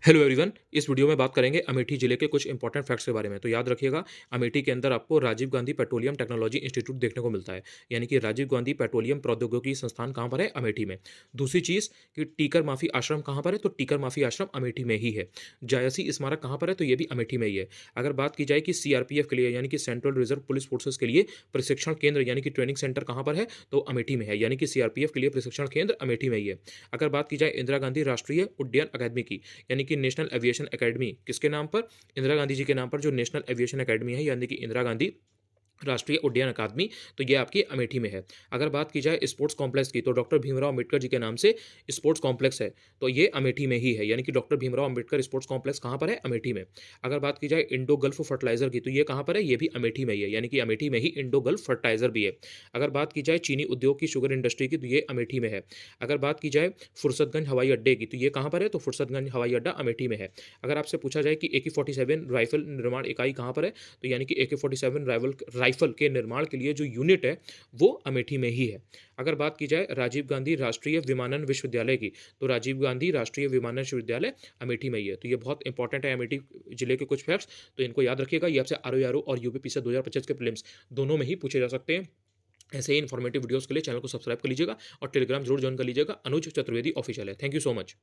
Hello everyone. इस video में बात करेंगे अमेठी जिले के कुछ इंपॉर्टेंट फैक्ट्स के बारे में। तो याद रखिएगा, अमेठी के अंदर आपको Rajiv Gandhi petroleum technology institute देखने को मिलता है। यानी कि राजीव गांधी पेट्रोलियम प्रौद्योगिकी संस्थान कहाँ पर है? अमेठी में। दूसरी चीज़ कि टीकर माफी आश्रम कहाँ पर है? तो टीकर माफी आश्रम अमेठी में ही है। जायसी स्मारक कहाँ पर है? तो ये भी अमेठी में ही है। अगर बात की जाए कि सीआरपीएफ के लिए यानी कि सेंट्रल रिजर्व पुलिस फोर्सेस के लिए प्रशिक्षण केंद्र यानी कि ट्रेनिंग सेंटर कहाँ पर है? तो अमेठी में है। यानी कि सीआरपीएफ के लिए प्रशिक्षण केंद्र अमेठी में ही है। अगर बात की जाए इंदिरा गांधी राष्ट्रीय उड्डयन अकादमी की, यानी कि नेशनल एविएशन एकेडमी, किसके नाम पर? इंदिरा गांधी जी के नाम पर जो नेशनल एविएशन एकेडमी है, यानी कि इंदिरा गांधी राष्ट्रीय उड्डयन अकादमी, तो ये आपकी अमेठी में है। अगर बात की जाए स्पोर्ट्स कॉम्प्लेक्स की, तो डॉक्टर भीमराव अंबेडकर जी के नाम से स्पोर्ट्स कॉम्प्लेक्स है, तो ये अमेठी में ही है। यानी कि doctor Bhimrao Ambedkar sports complex कहाँ पर है? अमेठी में। अगर बात की जाए इंडो गल्फ फर्टिलाइजर की, तो ये कहाँ पर है? ये भी अमेठी में ही है। यानी कि अमेठी में ही इंडो गल्फ फर्टिलाइजर भी है। अगर बात की जाए चीनी उद्योग की, शुगर इंडस्ट्री की, तो ये अमेठी में है। अगर बात की जाए फुर्सतगंज हवाई अड्डे की, तो ये कहाँ पर है? तो फुर्सतगंज हवाई अड्डा अमेठी में है। अगर आपसे पूछा जाए कि AK-47 राइफल निर्माण इकाई कहाँ पर है, तो यानी कि AK-47 राइफल के निर्माण के लिए जो यूनिट है वो अमेठी में ही है। अगर बात की जाए राजीव गांधी राष्ट्रीय विमानन विश्वविद्यालय की, तो राजीव गांधी राष्ट्रीय विमानन विश्वविद्यालय अमेठी में ही है। तो ये बहुत इंपॉर्टेंट है अमेठी जिले के कुछ फैक्ट्स, तो इनको याद रखिएगा। ये आपसे आरओ और यूपीपीसी 2025 के प्रीलिम्स दोनों में ही पूछे जा सकते हैं। ऐसे ही इन्फॉर्मेटिव वीडियोस के लिए चैनल को सब्सक्राइब कर लीजिएगा और टेलीग्राम जरूर ज्वाइन कर लीजिएगा। अनुज चतुर्वेदी ऑफिशियल है। Thank you so much.